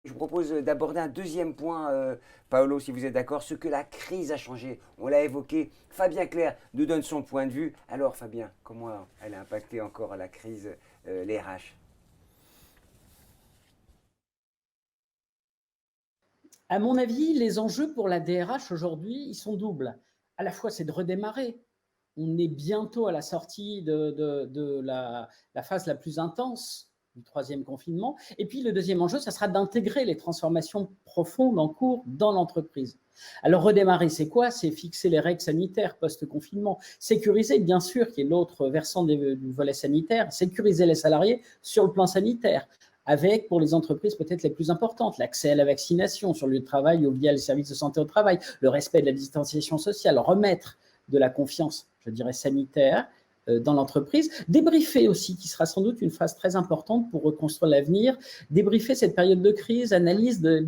Je vous propose d'aborder un deuxième point, Paolo, si vous êtes d'accord, ce que la crise a changé. On l'a évoqué. Fabien Clerc nous donne son point de vue. Alors, Fabien, comment elle a impacté encore la crise, les RH? À mon avis, les enjeux pour la DRH aujourd'hui, ils sont doubles. À la fois, c'est de redémarrer. On est bientôt à la sortie de la phase la plus intense du troisième confinement. Et puis, le deuxième enjeu, ça sera d'intégrer les transformations profondes en cours dans l'entreprise. Alors, redémarrer, c'est quoi? C'est fixer les règles sanitaires post-confinement. Sécuriser, bien sûr, qui est l'autre versant du volet sanitaire, sécuriser les salariés sur le plan sanitaire, avec, pour les entreprises peut-être les plus importantes, l'accès à la vaccination sur le lieu de travail ou via les services de santé au travail, le respect de la distanciation sociale, remettre de la confiance, je dirais, sanitaire dans l'entreprise. Débriefer aussi, qui sera sans doute une phase très importante pour reconstruire l'avenir. Débriefer cette période de crise, analyse des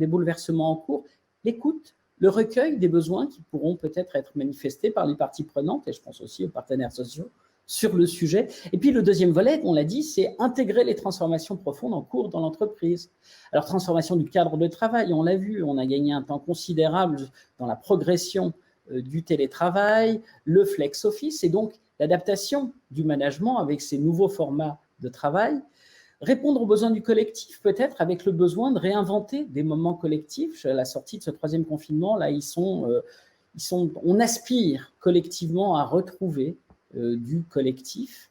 bouleversements en cours, l'écoute, le recueil des besoins qui pourront peut-être être manifestés par les parties prenantes, et je pense aussi aux partenaires sociaux, sur le sujet. Et puis le deuxième volet, on l'a dit, c'est intégrer les transformations profondes en cours dans l'entreprise. Alors, transformation du cadre de travail, on l'a vu, on a gagné un temps considérable dans la progression du télétravail, le flex office, et donc l'adaptation du management avec ces nouveaux formats de travail. Répondre aux besoins du collectif, peut-être avec le besoin de réinventer des moments collectifs. À la sortie de ce troisième confinement, là, on aspire collectivement à retrouver du collectif.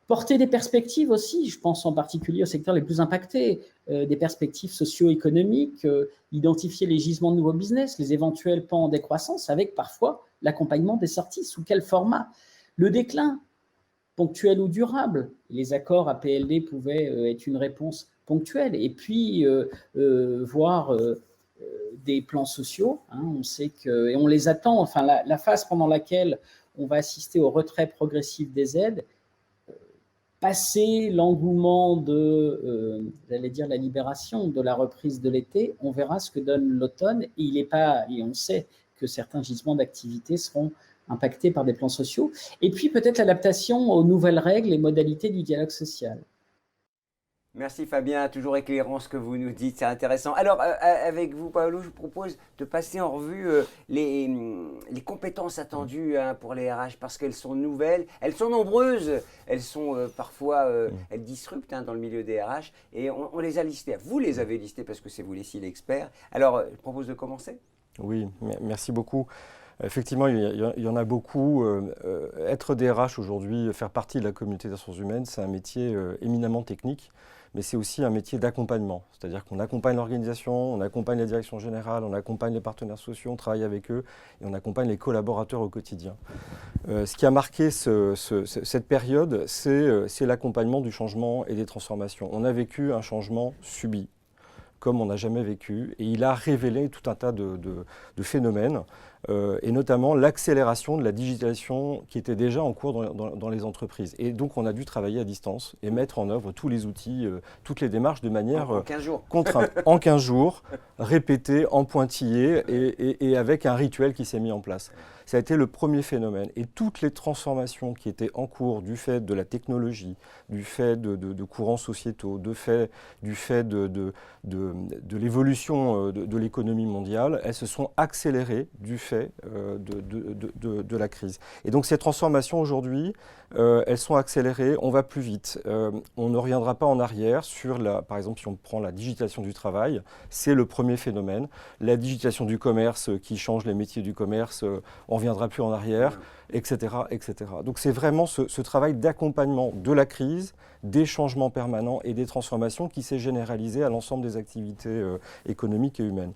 Porter des perspectives aussi, je pense en particulier aux secteurs les plus impactés, des perspectives socio-économiques, identifier les gisements de nouveaux business, les éventuels pans en décroissance, avec parfois l'accompagnement des sorties. Sous quel format? Le déclin, ponctuel ou durable. Les accords APLD pouvaient être une réponse ponctuelle. Et puis, voir des plans sociaux. Hein, on sait que, et on les attend, enfin, la phase pendant laquelle on va assister au retrait progressif des aides, passer l'engouement j'allais dire la libération, de la reprise de l'été, on verra ce que donne l'automne, et on sait que certains gisements d'activité seront impactés par des plans sociaux, et puis peut-être l'adaptation aux nouvelles règles et modalités du dialogue social. Merci Fabien, toujours éclairant ce que vous nous dites, c'est intéressant. Alors avec vous Paolo, je vous propose de passer en revue les compétences attendues hein, pour les RH parce qu'elles sont nouvelles, elles sont nombreuses, elles sont parfois, elles disruptent hein, dans le milieu des RH et on les a listées. Vous les avez listées parce que c'est vous les six l'expert. Alors je propose de commencer. Oui, merci beaucoup. Effectivement, il y en a beaucoup. Être DRH aujourd'hui, faire partie de la communauté des ressources humaines, c'est un métier éminemment technique, mais c'est aussi un métier d'accompagnement. C'est-à-dire qu'on accompagne l'organisation, on accompagne la direction générale, on accompagne les partenaires sociaux, on travaille avec eux et on accompagne les collaborateurs au quotidien. Ce qui a marqué cette période, c'est l'accompagnement du changement et des transformations. On a vécu un changement subi, comme on n'a jamais vécu, et il a révélé tout un tas de phénomènes, et notamment l'accélération de la digitalisation qui était déjà en cours dans les entreprises. Et donc on a dû travailler à distance et mettre en œuvre tous les outils, toutes les démarches de manière en 15 jours. Contrainte, en 15 jours, répétées, en pointillés, et avec un rituel qui s'est mis en place. Ça a été le premier phénomène. Et toutes les transformations qui étaient en cours du fait de la technologie, du fait de courants sociétaux, du fait de l'évolution de l'économie mondiale, elles se sont accélérées du fait de la crise. Et donc ces transformations aujourd'hui, elles sont accélérées, on va plus vite. On ne reviendra pas en arrière sur, par exemple, si on prend la digitalisation du travail, c'est le premier phénomène. La digitalisation du commerce qui change les métiers du commerce, on ne reviendra plus en arrière, etc., etc. Donc c'est vraiment ce travail d'accompagnement de la crise, des changements permanents et des transformations qui s'est généralisé à l'ensemble des activités économiques et humaines.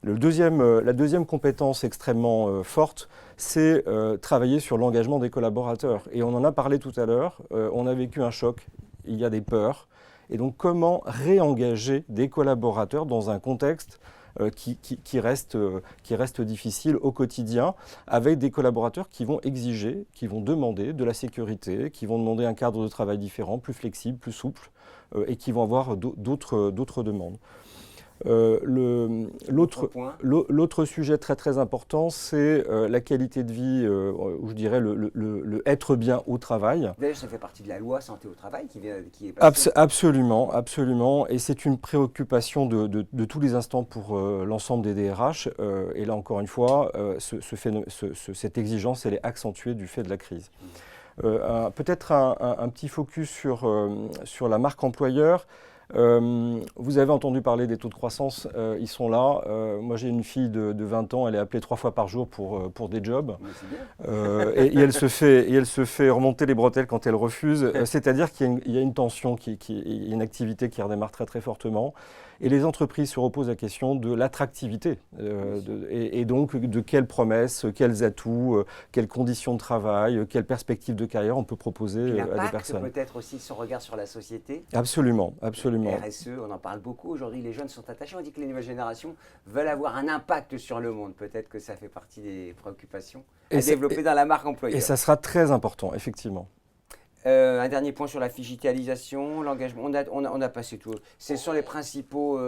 La deuxième compétence extrêmement forte, c'est travailler sur l'engagement des collaborateurs. Et on en a parlé tout à l'heure, on a vécu un choc, il y a des peurs. Et donc comment réengager des collaborateurs dans un contexte qui reste difficile au quotidien, avec des collaborateurs qui vont exiger, qui vont demander de la sécurité, qui vont demander un cadre de travail différent, plus flexible, plus souple, et qui vont avoir d'autres demandes. L'autre sujet très très important, c'est la qualité de vie, ou je dirais le être bien au travail. D'ailleurs, ça fait partie de la loi santé au travail qui est passée. Absolument, absolument. Et c'est une préoccupation de tous les instants pour l'ensemble des DRH. Et là, encore une fois, cette exigence, elle est accentuée du fait de la crise. Peut-être un petit focus sur la marque employeur. Vous avez entendu parler des taux de croissance, ils sont là. Moi j'ai une fille de 20 ans, elle est appelée 3 fois par jour pour des jobs. Et elle se fait remonter les bretelles quand elle refuse. C'est-à-dire qu'il y a une tension, il y a une activité qui redémarre très très fortement. Et les entreprises se reposent la question de l'attractivité et donc de quelles promesses, quels atouts, quelles conditions de travail, quelles perspectives de carrière on peut proposer à des personnes. Peut-être aussi son regard sur la société. Absolument, absolument. RSE, on en parle beaucoup aujourd'hui, les jeunes sont attachés, on dit que les nouvelles générations veulent avoir un impact sur le monde. Peut-être que ça fait partie des préoccupations à développer dans la marque employeur. Et ça sera très important, effectivement. Un dernier point sur la digitalisation, l'engagement. On a passé tout. Ce sont les principaux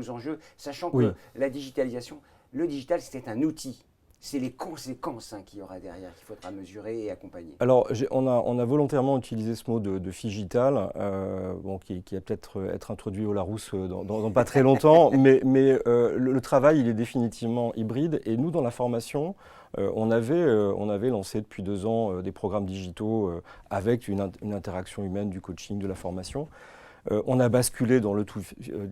enjeux, sachant que la digitalisation, le digital, c'était un outil. C'est les conséquences qu'il y aura derrière qu'il faudra mesurer et accompagner. Alors, on a volontairement utilisé ce mot de figital, qui va peut-être être introduit au Larousse dans pas très longtemps, mais le travail, il est définitivement hybride. Et nous, dans la formation, on avait lancé depuis 2 ans des programmes digitaux avec une interaction humaine, du coaching, de la formation. On a basculé dans le tout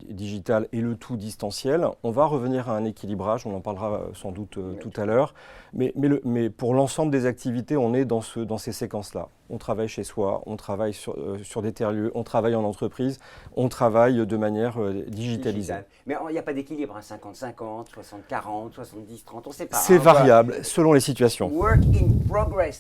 digital et le tout distanciel. On va revenir à un équilibrage, on en parlera sans doute tout à l'heure. Mais pour l'ensemble des activités, on est dans ces séquences-là. On travaille chez soi, on travaille sur des tiers-lieux, on travaille en entreprise, on travaille de manière digitalisée. Mais il n'y a pas d'équilibre, 50-50, 60-40, 70-30, on ne sait pas. C'est variable selon les situations. Work in progress.